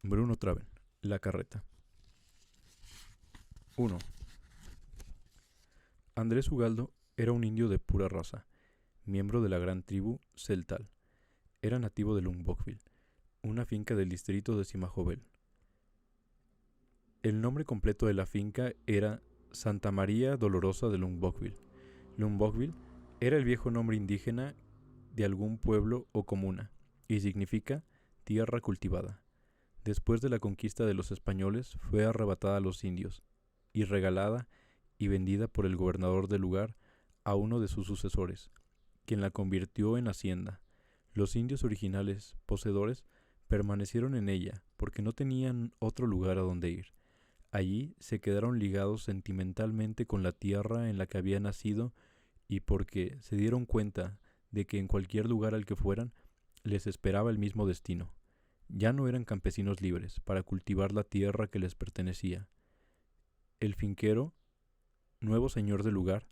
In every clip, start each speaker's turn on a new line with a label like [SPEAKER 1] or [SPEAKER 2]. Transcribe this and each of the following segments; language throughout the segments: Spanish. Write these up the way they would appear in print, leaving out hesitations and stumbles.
[SPEAKER 1] Bruno Traven, La Carreta. 1. Andrés Ugaldo era un indio de pura raza, miembro de la gran tribu Celtal. Era nativo de Lumbogville, una finca del distrito de Cimajovel. El nombre completo de la finca era Santa María Dolorosa de Lumbogville. Lumbogville era el viejo nombre indígena de algún pueblo o comuna, y significa tierra cultivada. Después de la conquista de los españoles, fue arrebatada a los indios, y regalada y vendida por el gobernador del lugar a uno de sus sucesores, quien la convirtió en hacienda. Los indios originales, poseedores, permanecieron en ella porque no tenían otro lugar a donde ir. Allí se quedaron ligados sentimentalmente con la tierra en la que habían nacido y porque se dieron cuenta de que en cualquier lugar al que fueran les esperaba el mismo destino. Ya no eran campesinos libres para cultivar la tierra que les pertenecía. El finquero, nuevo señor del lugar,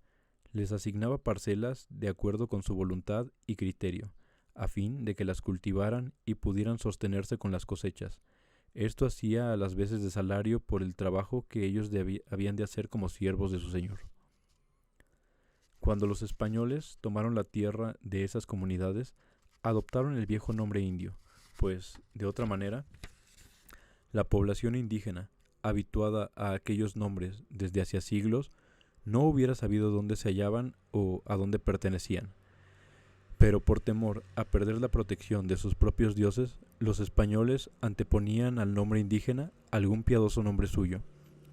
[SPEAKER 1] les asignaba parcelas de acuerdo con su voluntad y criterio, a fin de que las cultivaran y pudieran sostenerse con las cosechas. Esto hacía a las veces de salario por el trabajo que ellos habían de hacer como siervos de su señor. Cuando los españoles tomaron la tierra de esas comunidades, adoptaron el viejo nombre indio, pues, de otra manera, la población indígena, habituada a aquellos nombres desde hacía siglos, no hubiera sabido dónde se hallaban o a dónde pertenecían. Pero por temor a perder la protección de sus propios dioses, los españoles anteponían al nombre indígena algún piadoso nombre suyo.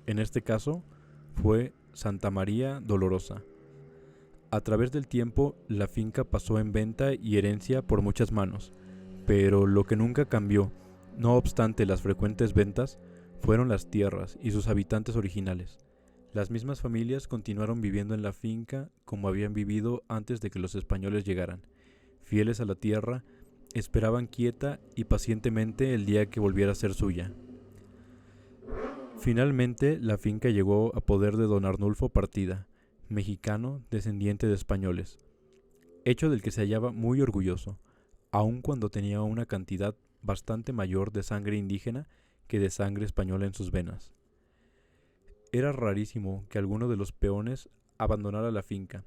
[SPEAKER 1] En este caso, fue Santa María Dolorosa. A través del tiempo, la finca pasó en venta y herencia por muchas manos, pero lo que nunca cambió, no obstante las frecuentes ventas, fueron las tierras y sus habitantes originales. Las mismas familias continuaron viviendo en la finca como habían vivido antes de que los españoles llegaran. Fieles a la tierra, esperaban quieta y pacientemente el día que volviera a ser suya. Finalmente, la finca llegó a poder de don Arnulfo Partida, mexicano descendiente de españoles, hecho del que se hallaba muy orgulloso, aun cuando tenía una cantidad bastante mayor de sangre indígena que de sangre española en sus venas. Era rarísimo que alguno de los peones abandonara la finca.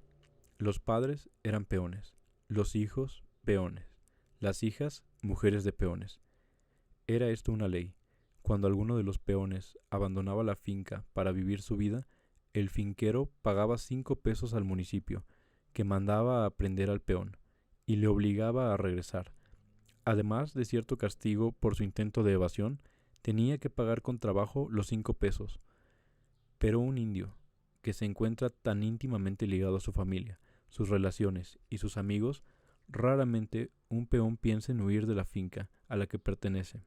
[SPEAKER 1] Los padres eran peones, los hijos peones, las hijas mujeres de peones. Era esto una ley. Cuando alguno de los peones abandonaba la finca para vivir su vida, el finquero pagaba 5 pesos al municipio, que mandaba a prender al peón, y le obligaba a regresar. Además de cierto castigo por su intento de evasión, tenía que pagar con trabajo los 5 pesos. Pero un indio, que se encuentra tan íntimamente ligado a su familia, sus relaciones y sus amigos, raramente un peón piensa en huir de la finca a la que pertenece.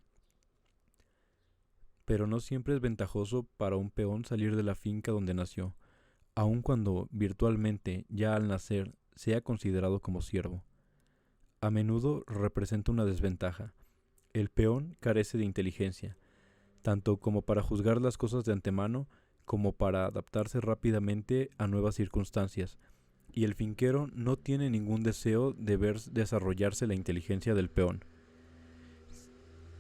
[SPEAKER 1] Pero no siempre es ventajoso para un peón salir de la finca donde nació, aun cuando virtualmente ya al nacer sea considerado como siervo. A menudo representa una desventaja. El peón carece de inteligencia, tanto como para juzgar las cosas de antemano como para adaptarse rápidamente a nuevas circunstancias, y el finquero no tiene ningún deseo de ver desarrollarse la inteligencia del peón.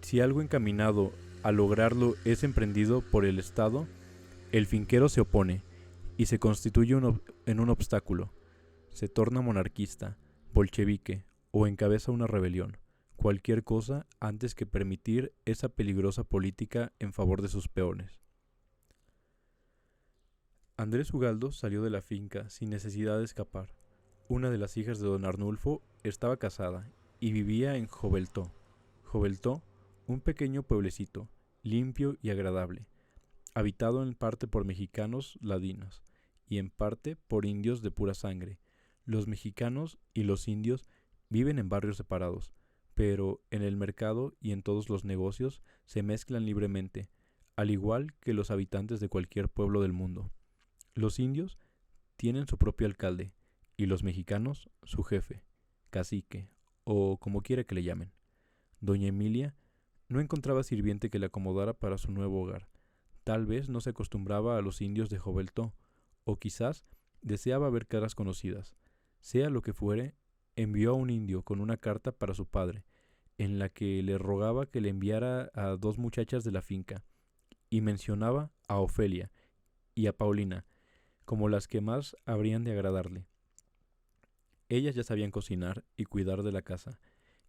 [SPEAKER 1] Si algo encaminado a lograrlo es emprendido por el Estado, el finquero se opone y se constituye en un obstáculo. Se torna monarquista, bolchevique o encabeza una rebelión, cualquier cosa antes que permitir esa peligrosa política en favor de sus peones. Andrés Ugaldo salió de la finca sin necesidad de escapar. Una de las hijas de don Arnulfo estaba casada y vivía en Joveltó. Joveltó, un pequeño pueblecito, limpio y agradable, habitado en parte por mexicanos ladinos y en parte por indios de pura sangre. Los mexicanos y los indios viven en barrios separados, pero en el mercado y en todos los negocios se mezclan libremente, al igual que los habitantes de cualquier pueblo del mundo. Los indios tienen su propio alcalde y los mexicanos su jefe, cacique o como quiera que le llamen. Doña Emilia no encontraba sirviente que le acomodara para su nuevo hogar. Tal vez no se acostumbraba a los indios de Joveltó, o quizás deseaba ver caras conocidas. Sea lo que fuere, envió a un indio con una carta para su padre, en la que le rogaba que le enviara a 2 muchachas de la finca, y mencionaba a Ofelia y a Paulina como las que más habrían de agradarle. Ellas ya sabían cocinar y cuidar de la casa,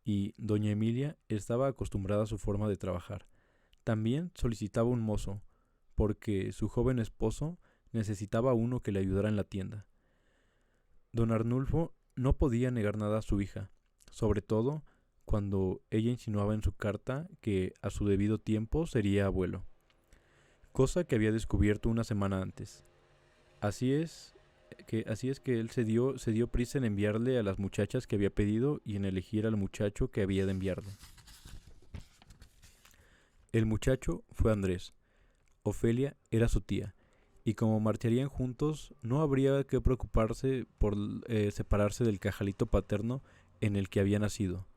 [SPEAKER 1] y doña Emilia estaba acostumbrada a su forma de trabajar. También solicitaba un mozo, porque su joven esposo necesitaba uno que le ayudara en la tienda. Don Arnulfo no podía negar nada a su hija, sobre todo cuando ella insinuaba en su carta que a su debido tiempo sería abuelo, cosa que había descubierto una semana antes. Así es que él se dio prisa en enviarle a las muchachas que había pedido y en elegir al muchacho que había de enviarle. El muchacho fue Andrés. Ofelia era su tía, y como marcharían juntos, no habría que preocuparse por separarse del cajalito paterno en el que había nacido.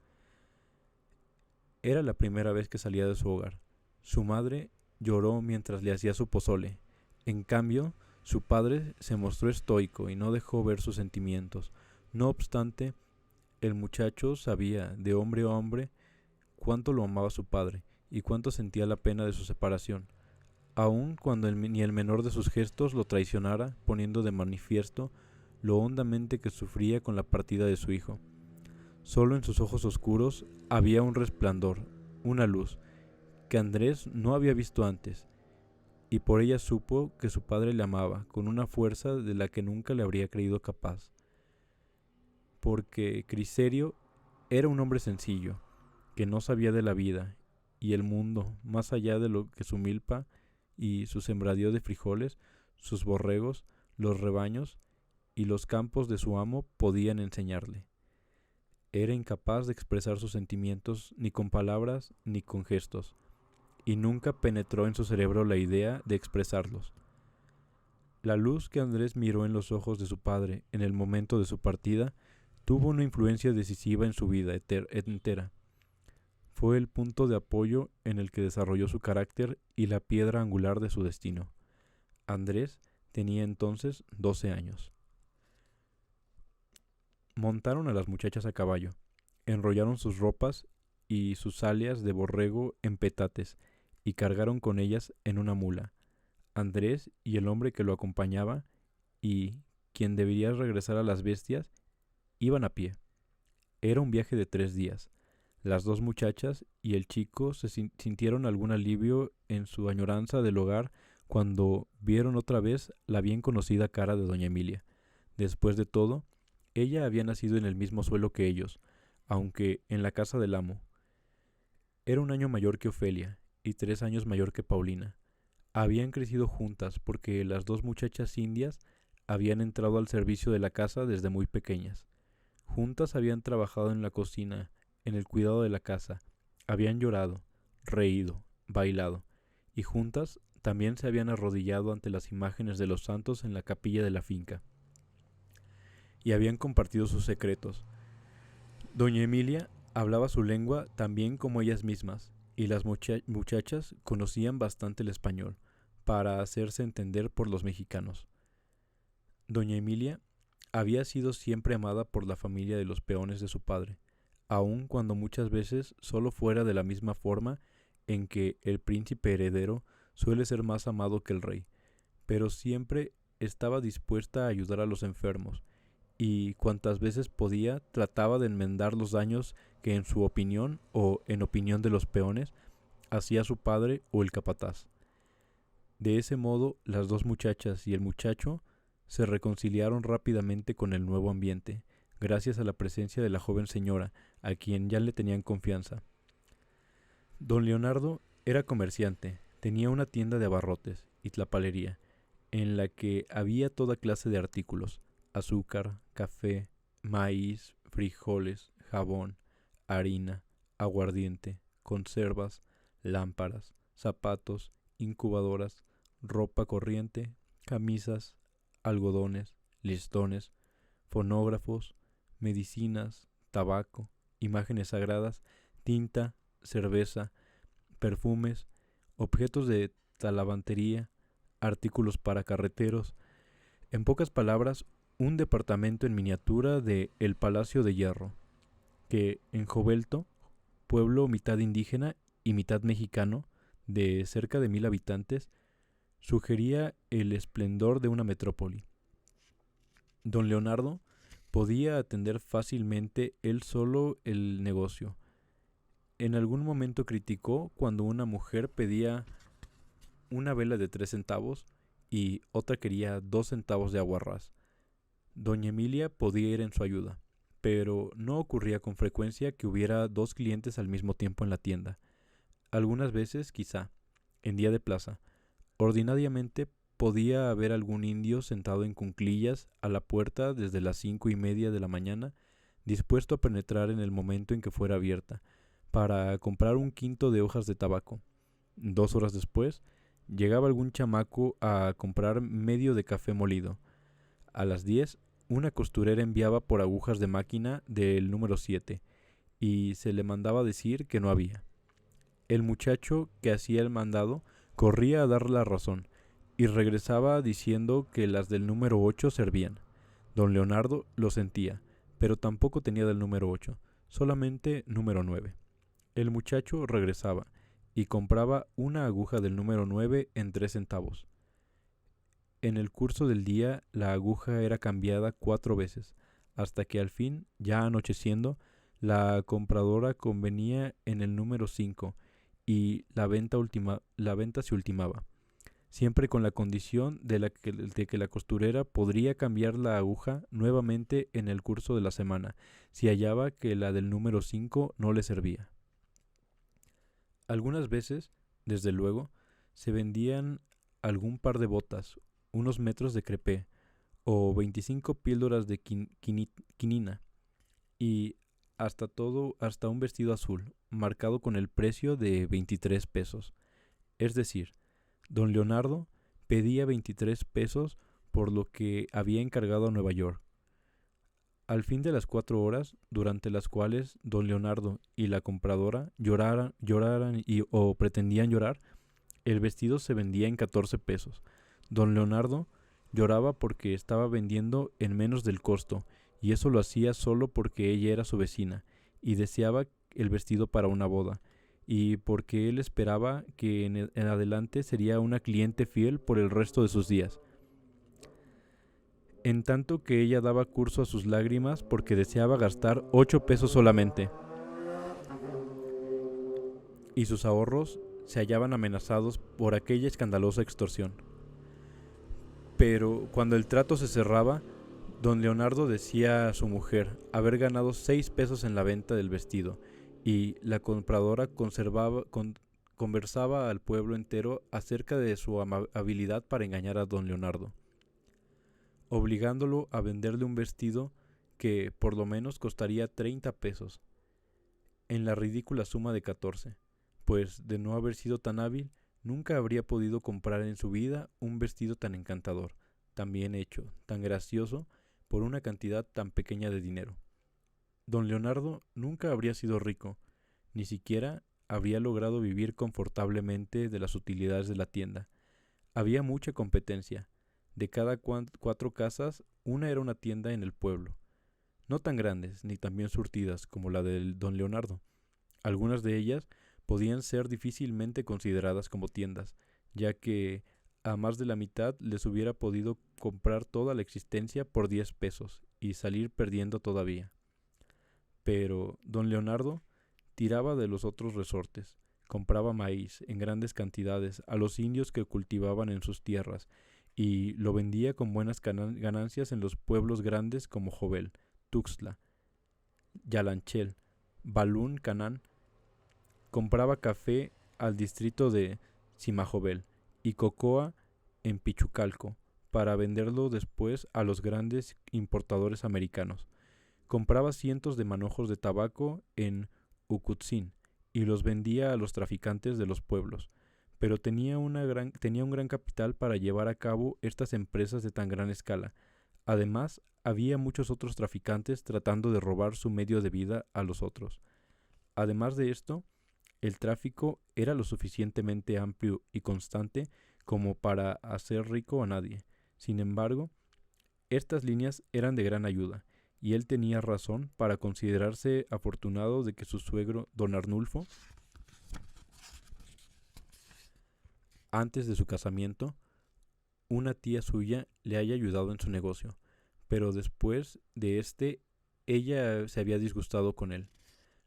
[SPEAKER 1] Era la primera vez que salía de su hogar. Su madre lloró mientras le hacía su pozole. En cambio, su padre se mostró estoico y no dejó ver sus sentimientos. No obstante, el muchacho sabía, de hombre a hombre, cuánto lo amaba su padre y cuánto sentía la pena de su separación, aun cuando ni el menor de sus gestos lo traicionara, poniendo de manifiesto lo hondamente que sufría con la partida de su hijo. Solo en sus ojos oscuros había un resplandor, una luz, que Andrés no había visto antes, y por ella supo que su padre le amaba con una fuerza de la que nunca le habría creído capaz. Porque Criserio era un hombre sencillo, que no sabía de la vida y el mundo, más allá de lo que su milpa y su sembradío de frijoles, sus borregos, los rebaños y los campos de su amo podían enseñarle. Era incapaz de expresar sus sentimientos ni con palabras ni con gestos, y nunca penetró en su cerebro la idea de expresarlos. La luz que Andrés miró en los ojos de su padre en el momento de su partida tuvo una influencia decisiva en su vida entera. Fue el punto de apoyo en el que desarrolló su carácter y la piedra angular de su destino. Andrés tenía entonces 12 años. Montaron a las muchachas a caballo, enrollaron sus ropas y sus alias de borrego en petates y cargaron con ellas en una mula. Andrés y el hombre que lo acompañaba y quien debería regresar a las bestias iban a pie. Era un viaje de 3 días. Las 2 muchachas y el chico se sintieron algún alivio en su añoranza del hogar cuando vieron otra vez la bien conocida cara de doña Emilia. Después de todo, ella había nacido en el mismo suelo que ellos, aunque en la casa del amo. Era un año mayor que Ofelia y 3 años mayor que Paulina. Habían crecido juntas porque las 2 muchachas indias habían entrado al servicio de la casa desde muy pequeñas. Juntas habían trabajado en la cocina, en el cuidado de la casa, habían llorado, reído, bailado, y juntas también se habían arrodillado ante las imágenes de los santos en la capilla de la finca, y habían compartido sus secretos. Doña Emilia hablaba su lengua tan bien como ellas mismas, y las muchachas conocían bastante el español, para hacerse entender por los mexicanos. Doña Emilia había sido siempre amada por la familia de los peones de su padre, aun cuando muchas veces solo fuera de la misma forma en que el príncipe heredero suele ser más amado que el rey, pero siempre estaba dispuesta a ayudar a los enfermos, y cuantas veces podía trataba de enmendar los daños que en su opinión o en opinión de los peones hacía su padre o el capataz. De ese modo, las 2 muchachas y el muchacho se reconciliaron rápidamente con el nuevo ambiente, gracias a la presencia de la joven señora, a quien ya le tenían confianza. Don Leonardo era comerciante, tenía una tienda de abarrotes y tlapalería, en la que había toda clase de artículos: azúcar, café, maíz, frijoles, jabón, harina, aguardiente, conservas, lámparas, zapatos, incubadoras, ropa corriente, camisas, algodones, listones, fonógrafos, medicinas, tabaco, imágenes sagradas, tinta, cerveza, perfumes, objetos de talabantería, artículos para carreteros. En pocas palabras, un departamento en miniatura de El Palacio de Hierro, que en Jovelto pueblo mitad indígena y mitad mexicano, de cerca de 1000 habitantes, sugería el esplendor de una metrópoli. Don Leonardo podía atender fácilmente él solo el negocio. En algún momento criticó cuando una mujer pedía una vela de 3 centavos y otra quería 2 centavos de agua ras. Doña Emilia podía ir en su ayuda, pero no ocurría con frecuencia que hubiera 2 clientes al mismo tiempo en la tienda. Algunas veces, quizá, en día de plaza, ordinariamente podía haber algún indio sentado en cuclillas a la puerta desde las 5:30 de la mañana, dispuesto a penetrar en el momento en que fuera abierta, para comprar un quinto de hojas de tabaco. 2 horas después, llegaba algún chamaco a comprar medio de café molido. A las 10, una costurera enviaba por agujas de máquina del número 7 y se le mandaba decir que no había. El muchacho que hacía el mandado corría a dar la razón y regresaba diciendo que las del número 8 servían. Don Leonardo lo sentía, pero tampoco tenía del número 8, solamente número 9. El muchacho regresaba y compraba una aguja del número 9 en 3 centavos. En el curso del día la aguja era cambiada 4 veces, hasta que al fin, ya anocheciendo, la compradora convenía en el número 5 y la venta se ultimaba, siempre con la condición de que la costurera podría cambiar la aguja nuevamente en el curso de la semana, si hallaba que la del número 5 no le servía. Algunas veces, desde luego, se vendían algún par de botas, unos metros de crepé o 25 píldoras de quinina y hasta un vestido azul, marcado con el precio de 23 pesos. Es decir, don Leonardo pedía 23 pesos por lo que había encargado a Nueva York. Al fin de las 4 horas, durante las cuales don Leonardo y la compradora lloraran o pretendían llorar, el vestido se vendía en 14 pesos. Don Leonardo lloraba porque estaba vendiendo en menos del costo, y eso lo hacía solo porque ella era su vecina, y deseaba el vestido para una boda, y porque él esperaba que en adelante sería una cliente fiel por el resto de sus días. En tanto que ella daba curso a sus lágrimas porque deseaba gastar 8 pesos solamente, y sus ahorros se hallaban amenazados por aquella escandalosa extorsión. Pero cuando el trato se cerraba, don Leonardo decía a su mujer haber ganado 6 pesos en la venta del vestido, y la compradora conversaba al pueblo entero acerca de su habilidad para engañar a don Leonardo, obligándolo a venderle un vestido que por lo menos costaría 30 pesos, en la ridícula suma de 14, pues de no haber sido tan hábil, nunca habría podido comprar en su vida un vestido tan encantador, tan bien hecho, tan gracioso, por una cantidad tan pequeña de dinero. Don Leonardo nunca habría sido rico, ni siquiera habría logrado vivir confortablemente de las utilidades de la tienda. Había mucha competencia. De cada 4 casas, una era una tienda en el pueblo. No tan grandes ni tan bien surtidas como la del don Leonardo. Algunas de ellas podían ser difícilmente consideradas como tiendas, ya que a más de la mitad les hubiera podido comprar toda la existencia por 10 pesos y salir perdiendo todavía. Pero don Leonardo tiraba de los otros resortes, compraba maíz en grandes cantidades a los indios que cultivaban en sus tierras y lo vendía con buenas ganancias en los pueblos grandes como Jovel, Tuxtla, Yalanchel, Balún, Canán. Compraba café al distrito de Cimajovel y cocoa en Pichucalco para venderlo después a los grandes importadores americanos. Compraba cientos de manojos de tabaco en Ucutzin y los vendía a los traficantes de los pueblos, pero tenía un gran capital para llevar a cabo estas empresas de tan gran escala. Además, había muchos otros traficantes tratando de robar su medio de vida a los otros. Además de esto, el tráfico era lo suficientemente amplio y constante como para hacer rico a nadie. Sin embargo, estas líneas eran de gran ayuda, y él tenía razón para considerarse afortunado de que su suegro, don Arnulfo, antes de su casamiento, una tía suya le haya ayudado en su negocio, pero después de ella se había disgustado con él.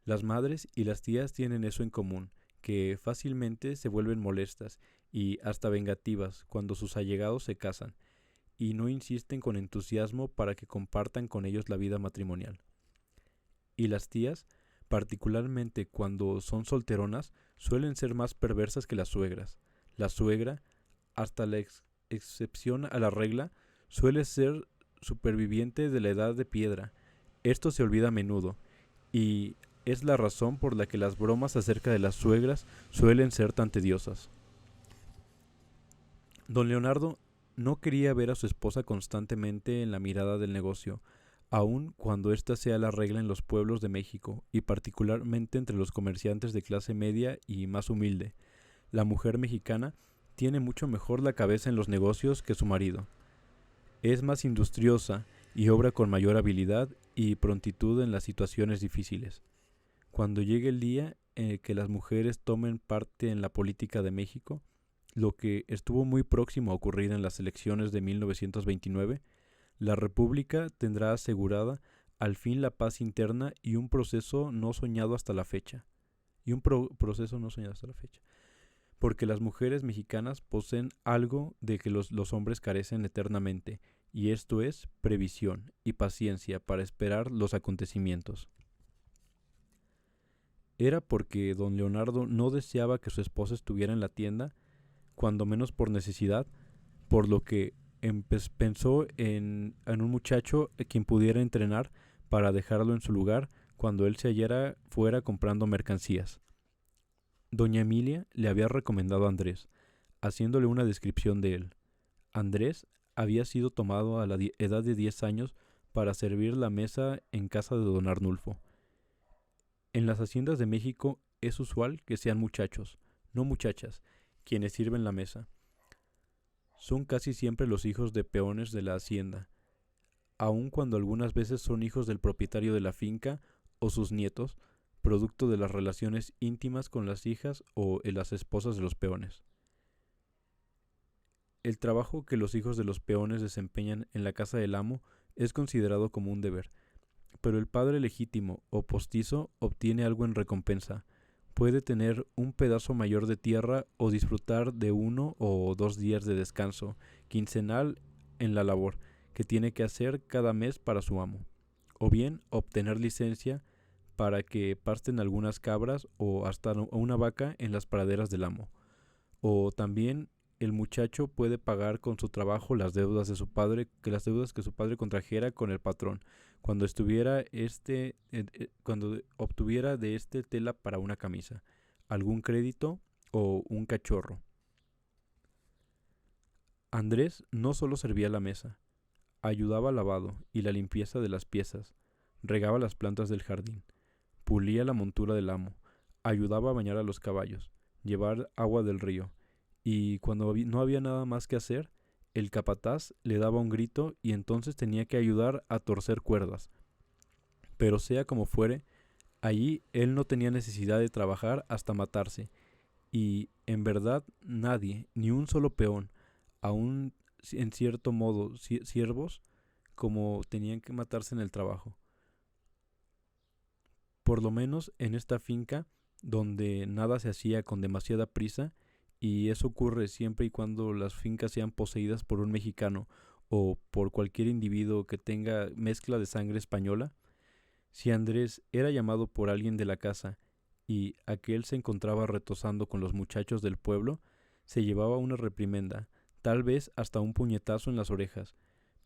[SPEAKER 1] Las madres y las tías tienen eso en común, que fácilmente se vuelven molestas y hasta vengativas cuando sus allegados se casan, y no insisten con entusiasmo para que compartan con ellos la vida matrimonial. Y las tías, particularmente cuando son solteronas, suelen ser más perversas que las suegras. La suegra, hasta la excepción a la regla, suele ser superviviente de la edad de piedra. Esto se olvida a menudo, y es la razón por la que las bromas acerca de las suegras suelen ser tan tediosas. Don Leonardo no quería ver a su esposa constantemente en la mirada del negocio, aun cuando ésta sea la regla en los pueblos de México, y particularmente entre los comerciantes de clase media y más humilde. La mujer mexicana tiene mucho mejor la cabeza en los negocios que su marido. Es más industriosa y obra con mayor habilidad y prontitud en las situaciones difíciles. Cuando llegue el día en el que las mujeres tomen parte en la política de México, lo que estuvo muy próximo a ocurrir en las elecciones de 1929, la República tendrá asegurada al fin la paz interna y un proceso no soñado hasta la fecha. Proceso no soñado hasta la fecha. Porque las mujeres mexicanas poseen algo de que los hombres carecen eternamente, y esto es previsión y paciencia para esperar los acontecimientos. Era porque don Leonardo no deseaba que su esposa estuviera en la tienda, cuando menos por necesidad, por lo que pensó en un muchacho quien pudiera entrenar para dejarlo en su lugar cuando él se hallara fuera comprando mercancías. Doña Emilia le había recomendado a Andrés, haciéndole una descripción de él. Andrés había sido tomado a la edad de 10 años para servir la mesa en casa de don Arnulfo. En las haciendas de México es usual que sean muchachos, no muchachas, quienes sirven la mesa. Son casi siempre los hijos de peones de la hacienda, aun cuando algunas veces son hijos del propietario de la finca o sus nietos, producto de las relaciones íntimas con las hijas o las esposas de los peones. El trabajo que los hijos de los peones desempeñan en la casa del amo es considerado como un deber, pero el padre legítimo o postizo obtiene algo en recompensa. Puede tener un pedazo mayor de tierra o disfrutar de 1 o 2 días de descanso quincenal en la labor que tiene que hacer cada mes para su amo, o bien obtener licencia para que pasten algunas cabras o hasta una vaca en las praderas del amo. O también el muchacho puede pagar con su trabajo las deudas de su padre, las deudas que su padre contrajera con el patrón, cuando cuando obtuviera de tela para una camisa, algún crédito o un cachorro. Andrés no solo servía la mesa, ayudaba al lavado y la limpieza de las piezas, regaba las plantas del jardín, pulía la montura del amo, ayudaba a bañar a los caballos, llevar agua del río, y cuando no había nada más que hacer, el capataz le daba un grito y entonces tenía que ayudar a torcer cuerdas. Pero sea como fuere, allí él no tenía necesidad de trabajar hasta matarse, y en verdad nadie, ni un solo peón, aun en cierto modo siervos, como tenían que matarse en el trabajo. Por lo menos en esta finca, donde nada se hacía con demasiada prisa, y eso ocurre siempre y cuando las fincas sean poseídas por un mexicano o por cualquier individuo que tenga mezcla de sangre española. Si Andrés era llamado por alguien de la casa y aquel se encontraba retosando con los muchachos del pueblo, se llevaba una reprimenda, tal vez hasta un puñetazo en las orejas,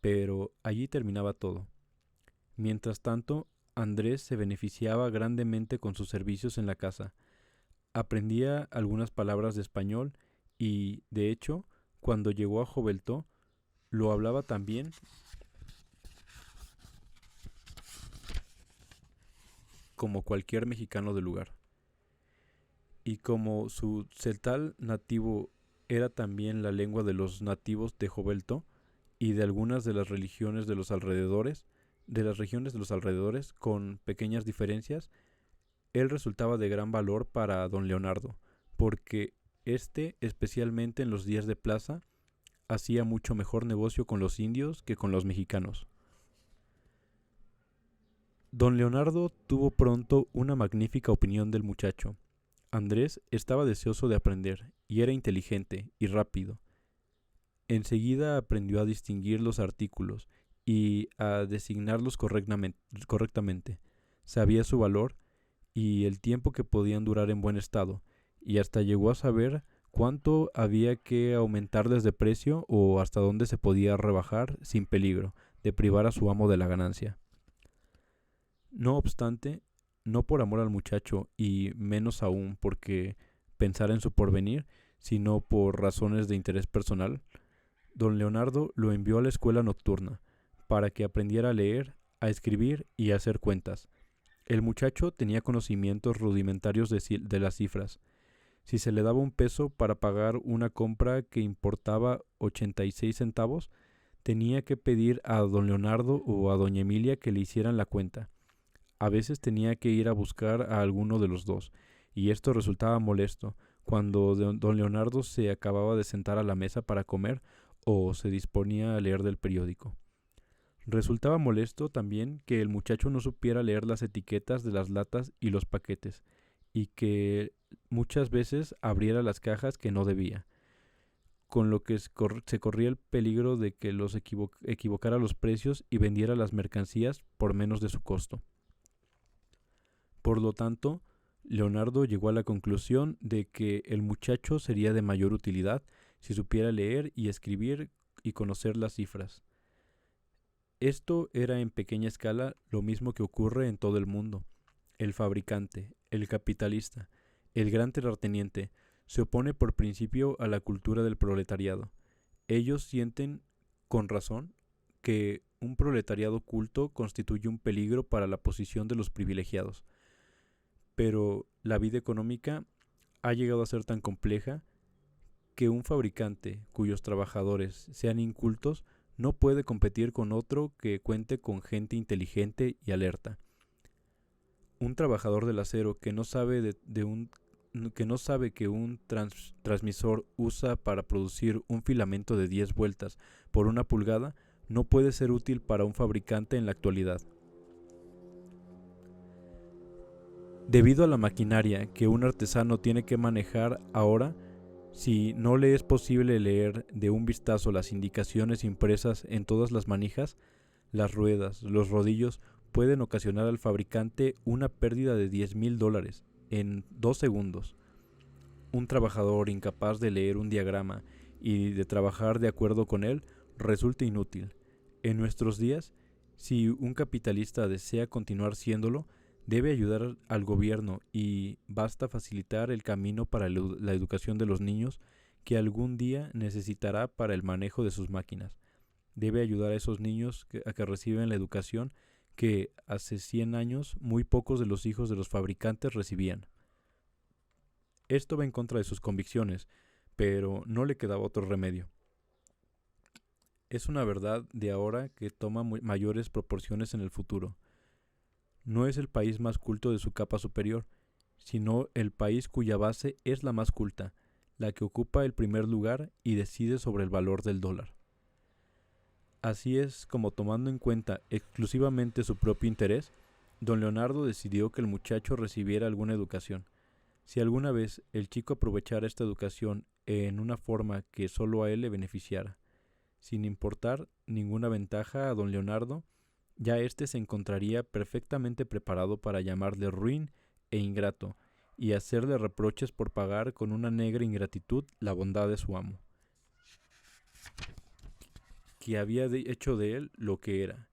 [SPEAKER 1] pero allí terminaba todo. Mientras tanto, Andrés se beneficiaba grandemente con sus servicios en la casa. Aprendía algunas palabras de español y, de hecho, cuando llegó a Joveltó, lo hablaba también como cualquier mexicano del lugar. Y como su celtal nativo era también la lengua de los nativos de Joveltó y de algunas de las religiones de los alrededores, de las regiones de los alrededores, con pequeñas diferencias, él resultaba de gran valor para don Leonardo, porque especialmente en los días de plaza, hacía mucho mejor negocio con los indios que con los mexicanos. Don Leonardo tuvo pronto una magnífica opinión del muchacho. Andrés estaba deseoso de aprender, y era inteligente y rápido. Enseguida aprendió a distinguir los artículos y a designarlos correctamente. Sabía su valor y el tiempo que podían durar en buen estado, y hasta llegó a saber cuánto había que aumentarles de precio o hasta dónde se podía rebajar sin peligro de privar a su amo de la ganancia. No obstante, no por amor al muchacho y menos aún porque pensara en su porvenir, sino por razones de interés personal, don Leonardo lo envió a la escuela nocturna para que aprendiera a leer, a escribir y a hacer cuentas. El muchacho tenía conocimientos rudimentarios de las cifras. Si se le daba un peso para pagar una compra que importaba 86 centavos, tenía que pedir a don Leonardo o a doña Emilia que le hicieran la cuenta. A veces tenía que ir a buscar a alguno de los dos, y esto resultaba molesto cuando don Leonardo se acababa de sentar a la mesa para comer o se disponía a leer del periódico. Resultaba molesto también que el muchacho no supiera leer las etiquetas de las latas y los paquetes, y que muchas veces abriera las cajas que no debía, con lo que se corría el peligro de que los equivocara los precios y vendiera las mercancías por menos de su costo. Por lo tanto, Leonardo llegó a la conclusión de que el muchacho sería de mayor utilidad si supiera leer y escribir y conocer las cifras. Esto era en pequeña escala lo mismo que ocurre en todo el mundo. El fabricante, el capitalista, el gran terrateniente, se opone por principio a la cultura del proletariado. Ellos sienten, con razón, que un proletariado culto constituye un peligro para la posición de los privilegiados. Pero la vida económica ha llegado a ser tan compleja que un fabricante cuyos trabajadores sean incultos no puede competir con otro que cuente con gente inteligente y alerta. Un trabajador del acero que no sabe que un transmisor usa para producir un filamento de 10 vueltas por una pulgada no puede ser útil para un fabricante en la actualidad. Debido a la maquinaria que un artesano tiene que manejar ahora, si no le es posible leer de un vistazo las indicaciones impresas en todas las manijas, las ruedas, los rodillos pueden ocasionar al fabricante una pérdida de $10,000 en 2 segundos. Un trabajador incapaz de leer un diagrama y de trabajar de acuerdo con él resulta inútil. En nuestros días, si un capitalista desea continuar siéndolo, debe ayudar al gobierno y basta facilitar el camino para la educación de los niños que algún día necesitará para el manejo de sus máquinas. Debe ayudar a esos niños a que reciban la educación que hace 100 años muy pocos de los hijos de los fabricantes recibían. Esto va en contra de sus convicciones, pero no le quedaba otro remedio. Es una verdad de ahora que toma mayores proporciones en el futuro. No es el país más culto de su capa superior, sino el país cuya base es la más culta, la que ocupa el primer lugar y decide sobre el valor del dólar. Así es como, tomando en cuenta exclusivamente su propio interés, don Leonardo decidió que el muchacho recibiera alguna educación. Si alguna vez el chico aprovechara esta educación en una forma que solo a él le beneficiara, sin importar ninguna ventaja a don Leonardo, ya éste se encontraría perfectamente preparado para llamarle ruin e ingrato y hacerle reproches por pagar con una negra ingratitud la bondad de su amo, que había hecho de él lo que era,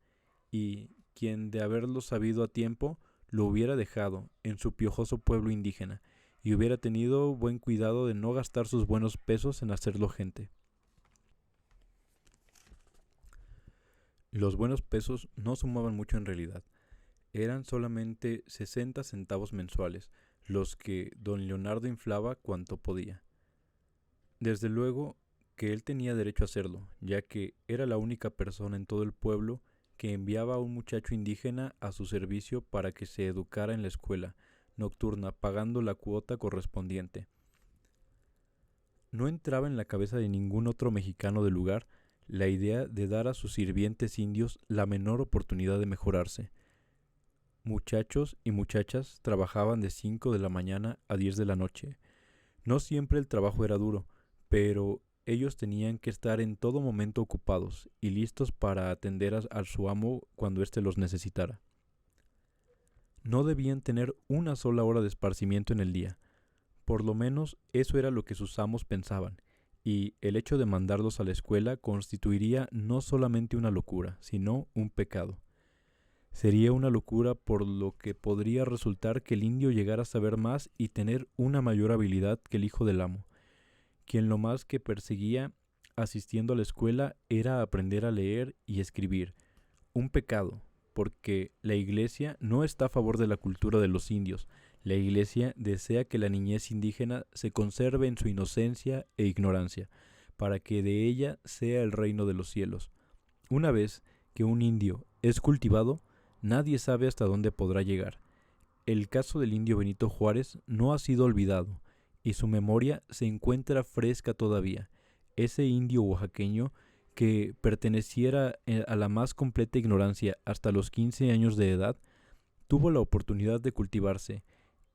[SPEAKER 1] y quien de haberlo sabido a tiempo lo hubiera dejado en su piojoso pueblo indígena y hubiera tenido buen cuidado de no gastar sus buenos pesos en hacerlo gente. Los buenos pesos no sumaban mucho en realidad. Eran solamente 60 centavos mensuales, los que don Leonardo inflaba cuanto podía. Desde luego que él tenía derecho a hacerlo, ya que era la única persona en todo el pueblo que enviaba a un muchacho indígena a su servicio para que se educara en la escuela nocturna, pagando la cuota correspondiente. No entraba en la cabeza de ningún otro mexicano del lugar la idea de dar a sus sirvientes indios la menor oportunidad de mejorarse. Muchachos y muchachas trabajaban de 5 de la mañana a 10 de la noche. No siempre el trabajo era duro, pero ellos tenían que estar en todo momento ocupados y listos para atender a su amo cuando éste los necesitara. No debían tener una sola hora de esparcimiento en el día. Por lo menos eso era lo que sus amos pensaban, y el hecho de mandarlos a la escuela constituiría no solamente una locura, sino un pecado. Sería una locura por lo que podría resultar que el indio llegara a saber más y tener una mayor habilidad que el hijo del amo, quien lo más que perseguía asistiendo a la escuela era aprender a leer y escribir. Un pecado, porque la Iglesia no está a favor de la cultura de los indios. La Iglesia desea que la niñez indígena se conserve en su inocencia e ignorancia, para que de ella sea el reino de los cielos. Una vez que un indio es cultivado, nadie sabe hasta dónde podrá llegar. El caso del indio Benito Juárez no ha sido olvidado, y su memoria se encuentra fresca todavía. Ese indio oaxaqueño que perteneciera a la más completa ignorancia hasta los 15 años de edad, tuvo la oportunidad de cultivarse,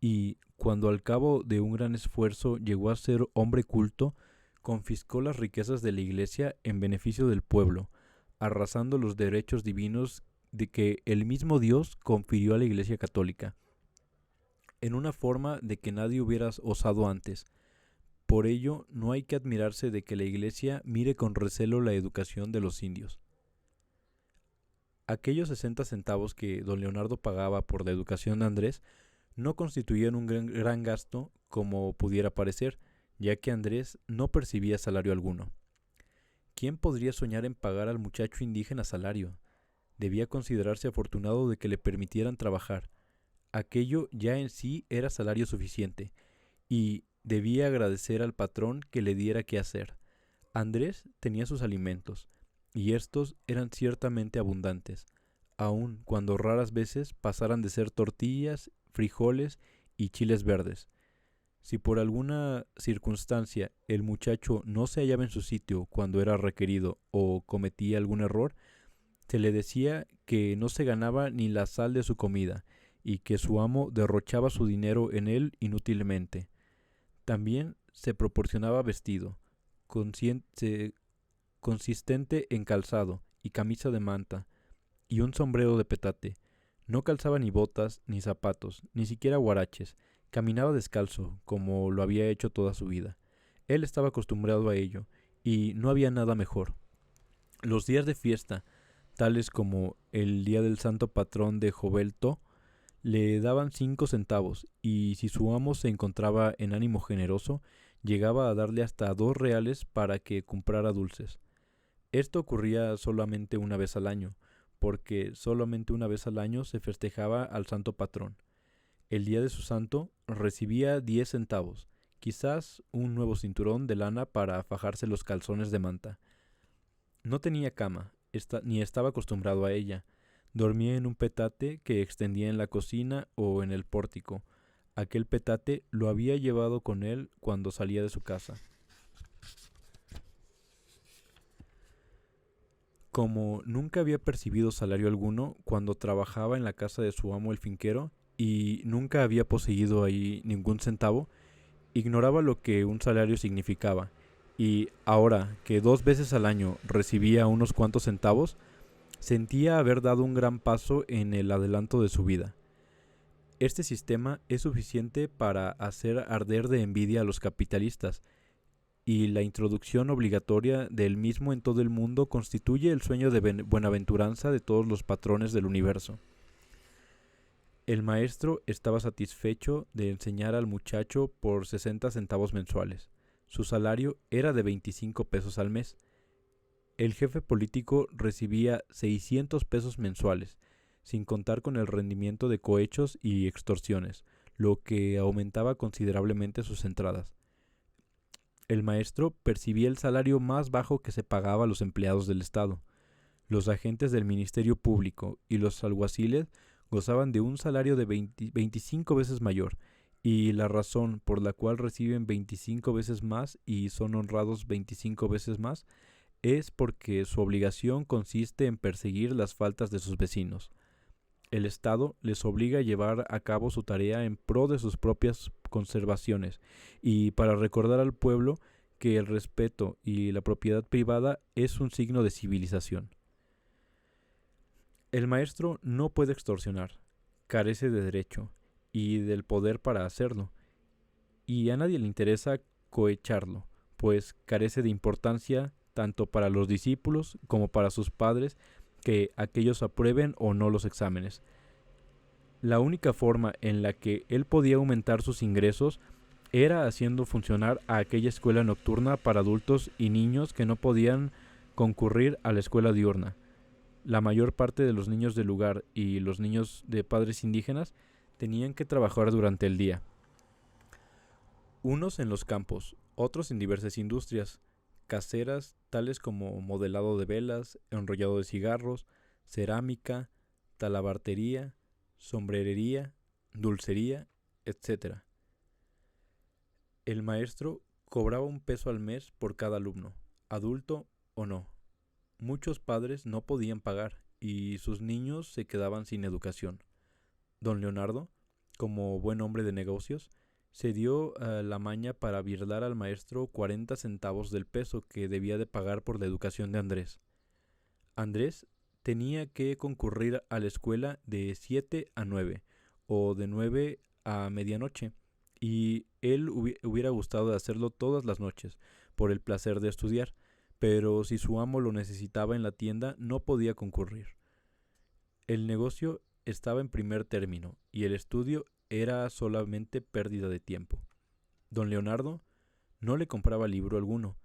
[SPEAKER 1] y cuando al cabo de un gran esfuerzo llegó a ser hombre culto, confiscó las riquezas de la Iglesia en beneficio del pueblo, arrasando los derechos divinos de que el mismo Dios confirió a la Iglesia católica, en una forma de que nadie hubiera osado antes. Por ello, no hay que admirarse de que la Iglesia mire con recelo la educación de los indios. Aquellos 60 centavos que don Leonardo pagaba por la educación de Andrés no constituían un gran gasto como pudiera parecer, ya que Andrés no percibía salario alguno. ¿Quién podría soñar en pagar al muchacho indígena salario? Debía considerarse afortunado de que le permitieran trabajar. Aquello ya en sí era salario suficiente, y debía agradecer al patrón que le diera qué hacer. Andrés tenía sus alimentos, y estos eran ciertamente abundantes, aun cuando raras veces pasaran de ser tortillas, frijoles y chiles verdes. Si por alguna circunstancia el muchacho no se hallaba en su sitio cuando era requerido o cometía algún error, se le decía que no se ganaba ni la sal de su comida y que su amo derrochaba su dinero en él inútilmente. También se proporcionaba vestido, consistente en calzado y camisa de manta, y un sombrero de petate. No calzaba ni botas, ni zapatos, ni siquiera huaraches. Caminaba descalzo, como lo había hecho toda su vida. Él estaba acostumbrado a ello, y no había nada mejor. Los días de fiesta, tales como el día del santo patrón de Jovelto, le daban 5 centavos, y si su amo se encontraba en ánimo generoso, llegaba a darle hasta 2 reales para que comprara dulces. Esto ocurría solamente una vez al año, porque solamente una vez al año se festejaba al santo patrón. El día de su santo recibía 10 centavos, quizás un nuevo cinturón de lana para fajarse los calzones de manta. No tenía cama, ni estaba acostumbrado a ella. Dormía en un petate que extendía en la cocina o en el pórtico. Aquel petate lo había llevado con él cuando salía de su casa. Como nunca había percibido salario alguno cuando trabajaba en la casa de su amo el finquero y nunca había poseído ahí ningún centavo, ignoraba lo que un salario significaba, y ahora que 2 veces al año recibía unos cuantos centavos, sentía haber dado un gran paso en el adelanto de su vida. Este sistema es suficiente para hacer arder de envidia a los capitalistas, y la introducción obligatoria del mismo en todo el mundo constituye el sueño de buenaventuranza de todos los patrones del universo. El maestro estaba satisfecho de enseñar al muchacho por 60 centavos mensuales. Su salario era de 25 pesos al mes. El jefe político recibía 600 pesos mensuales, sin contar con el rendimiento de cohechos y extorsiones, lo que aumentaba considerablemente sus entradas. El maestro percibía el salario más bajo que se pagaba a los empleados del Estado. Los agentes del Ministerio Público y los alguaciles gozaban de un salario de 25 veces mayor, y la razón por la cual reciben 25 veces más y son honrados 25 veces más es porque su obligación consiste en perseguir las faltas de sus vecinos. El Estado les obliga a llevar a cabo su tarea en pro de sus propias conservaciones y para recordar al pueblo que el respeto y la propiedad privada es un signo de civilización. El maestro no puede extorsionar, carece de derecho y del poder para hacerlo, y a nadie le interesa cohecharlo, pues carece de importancia tanto para los discípulos como para sus padres que aquellos aprueben o no los exámenes. La única forma en la que él podía aumentar sus ingresos era haciendo funcionar a aquella escuela nocturna para adultos y niños que no podían concurrir a la escuela diurna. La mayor parte de los niños del lugar y los niños de padres indígenas tenían que trabajar durante el día. Unos en los campos, otros en diversas industrias caseras tales como modelado de velas, enrollado de cigarros, cerámica, talabartería, sombrerería, dulcería, etc. El maestro cobraba 1 peso al mes por cada alumno, adulto o no. Muchos padres no podían pagar y sus niños se quedaban sin educación. Don Leonardo, como buen hombre de negocios, se dio la maña para birlar al maestro 40 centavos del peso que debía de pagar por la educación de Andrés. Andrés tenía que concurrir a la escuela de 7 a 9 o de 9 a medianoche, y él hubiera gustado de hacerlo todas las noches, por el placer de estudiar, pero si su amo lo necesitaba en la tienda no podía concurrir. El negocio estaba en primer término y el estudio era solamente pérdida de tiempo. Don Leonardo no le compraba libro alguno.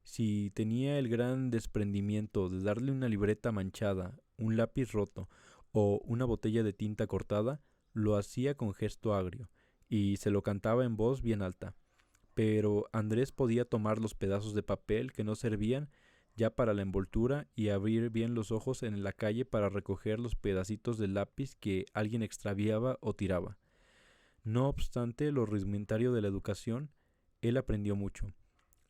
[SPEAKER 1] Si tenía el gran desprendimiento de darle una libreta manchada, un lápiz roto o una botella de tinta cortada, lo hacía con gesto agrio y se lo cantaba en voz bien alta. Pero Andrés podía tomar los pedazos de papel que no servían ya para la envoltura y abrir bien los ojos en la calle para recoger los pedacitos de lápiz que alguien extraviaba o tiraba. No obstante lo rudimentario de la educación, él aprendió mucho.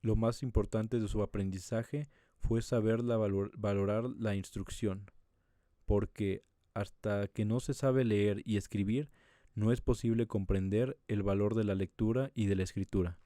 [SPEAKER 1] Lo más importante de su aprendizaje fue saber valorar la instrucción, porque hasta que no se sabe leer y escribir, no es posible comprender el valor de la lectura y de la escritura.